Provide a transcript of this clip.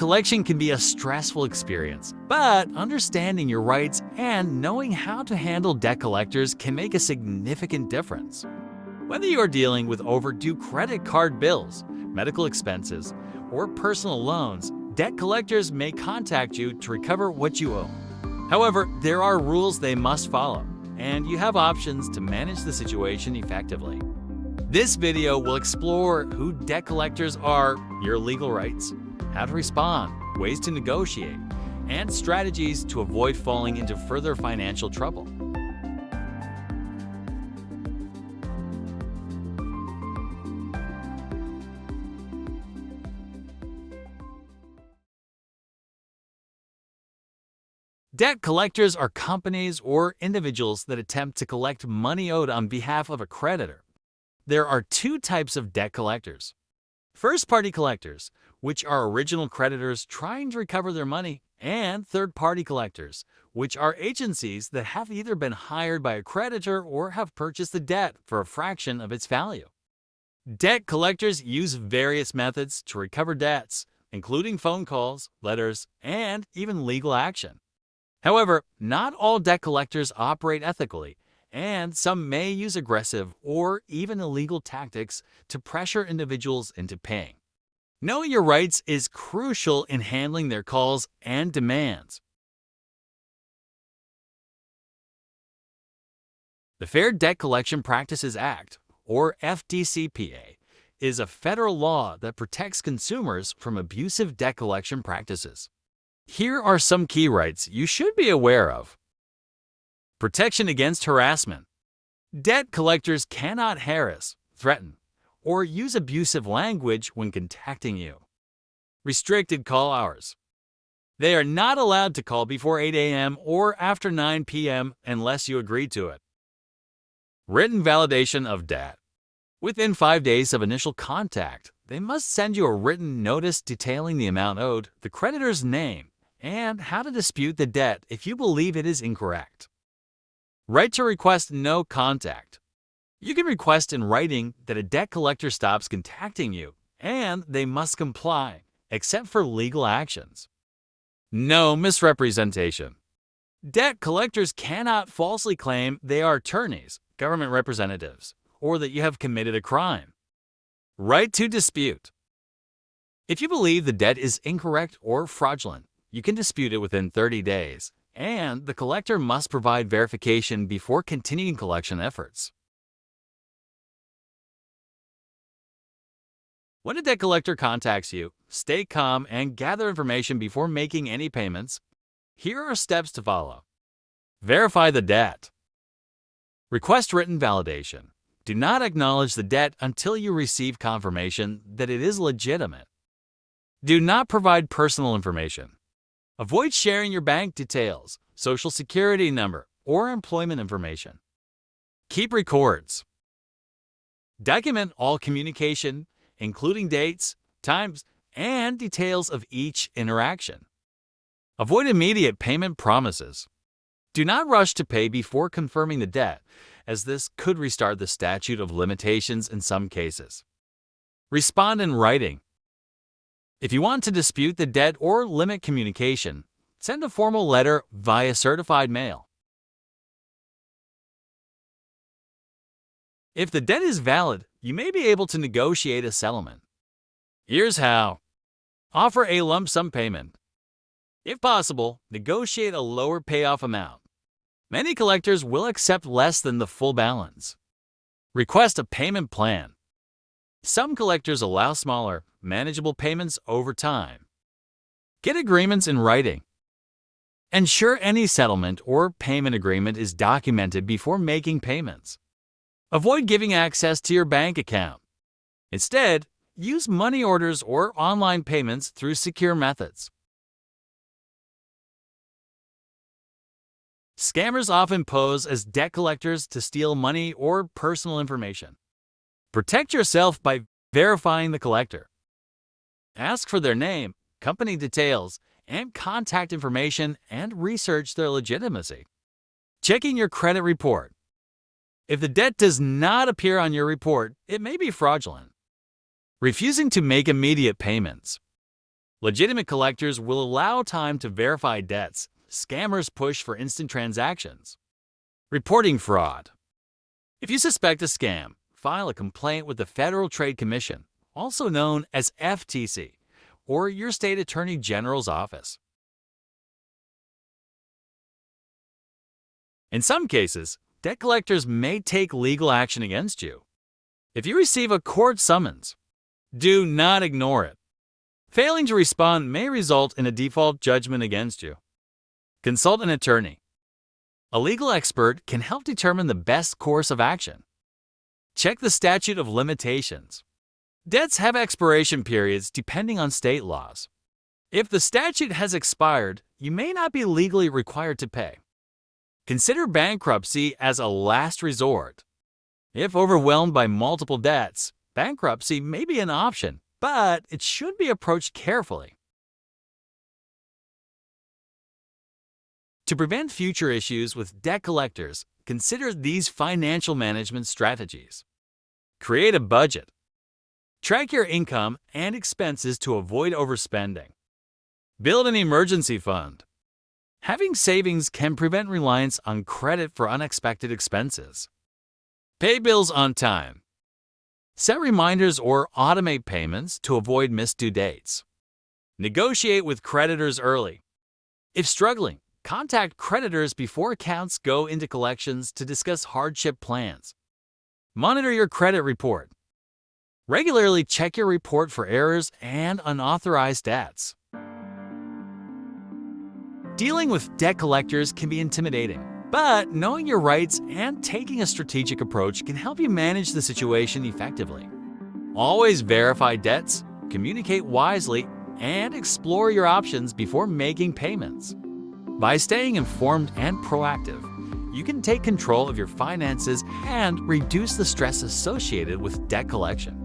collection can be a stressful experience, but understanding your rights and knowing how to handle debt collectors can make a significant difference. Whether you are dealing with overdue credit card bills, medical expenses, or personal loans, debt collectors may contact you to recover what you owe. However, there are rules they must follow, and you have options to manage the situation effectively. This video will explore who debt collectors are, your legal rights, how to respond, ways to negotiate, and strategies to avoid falling into further financial trouble. Debt collectors are companies or individuals that attempt to collect money owed on behalf of a creditor. There are two types of debt collectors. First-party collectors, which are original creditors trying to recover their money, and third-party collectors, which are agencies that have either been hired by a creditor or have purchased the debt for a fraction of its value. Debt collectors use various methods to recover debts, including phone calls, letters, and even legal action. However, not all debt collectors operate ethically, and some may use aggressive or even illegal tactics to pressure individuals into paying. Knowing your rights is crucial in handling their calls and demands. The Fair Debt Collection Practices Act, or FDCPA, is a federal law that protects consumers from abusive debt collection practices. Here are some key rights you should be aware of. Protection against harassment. Debt collectors cannot harass, threaten, or use abusive language when contacting you. Restricted call hours. They are not allowed to call before 8 a.m. or after 9 p.m. unless you agree to it. Written validation of debt. Within 5 days of initial contact, they must send you a written notice detailing the amount owed, the creditor's name, and how to dispute the debt if you believe it is incorrect. Right to request no contact. You can request in writing that a debt collector stops contacting you, and they must comply, except for legal actions. No misrepresentation. Debt collectors cannot falsely claim they are attorneys, government representatives, or that you have committed a crime. Right to dispute. If you believe the debt is incorrect or fraudulent, you can dispute it within 30 days, and the collector must provide verification before continuing collection efforts. When a debt collector contacts you, stay calm and gather information before making any payments. Here are steps to follow. Verify the debt. Request written validation. Do not acknowledge the debt until you receive confirmation that it is legitimate. Do not provide personal information. Avoid sharing your bank details, social security number, or employment information. Keep records. Document all communication, including dates, times, and details of each interaction. Avoid immediate payment promises. Do not rush to pay before confirming the debt, as this could restart the statute of limitations in some cases. Respond in writing. If you want to dispute the debt or limit communication, send a formal letter via certified mail. If the debt is valid, you may be able to negotiate a settlement. Here's how. Offer a lump sum payment. If possible, negotiate a lower payoff amount. Many collectors will accept less than the full balance. Request a payment plan. Some collectors allow smaller, manageable payments over time. Get agreements in writing. Ensure any settlement or payment agreement is documented before making payments. Avoid giving access to your bank account. Instead, use money orders or online payments through secure methods. Scammers often pose as debt collectors to steal money or personal information. Protect yourself by verifying the collector. Ask for their name, company details, and contact information and research their legitimacy. Checking your credit report. If the debt does not appear on your report, it may be fraudulent. Refusing to make immediate payments. Legitimate collectors will allow time to verify debts. Scammers push for instant transactions. Reporting fraud. If you suspect a scam, file a complaint with the Federal Trade Commission, also known as FTC, or your state attorney general's office. In some cases, debt collectors may take legal action against you. If you receive a court summons, do not ignore it. Failing to respond may result in a default judgment against you. Consult an attorney. A legal expert can help determine the best course of action. Check the statute of limitations. Debts have expiration periods depending on state laws. If the statute has expired, you may not be legally required to pay. Consider bankruptcy as a last resort. If overwhelmed by multiple debts, bankruptcy may be an option, but it should be approached carefully. To prevent future issues with debt collectors, consider these financial management strategies. Create a budget. Track your income and expenses to avoid overspending. Build an emergency fund. Having savings can prevent reliance on credit for unexpected expenses. Pay bills on time. Set reminders or automate payments to avoid missed due dates. Negotiate with creditors early. If struggling, contact creditors before accounts go into collections to discuss hardship plans. Monitor your credit report. Regularly check your report for errors and unauthorized debts. Dealing with debt collectors can be intimidating, but knowing your rights and taking a strategic approach can help you manage the situation effectively. Always verify debts, communicate wisely, and explore your options before making payments. By staying informed and proactive, you can take control of your finances and reduce the stress associated with debt collection.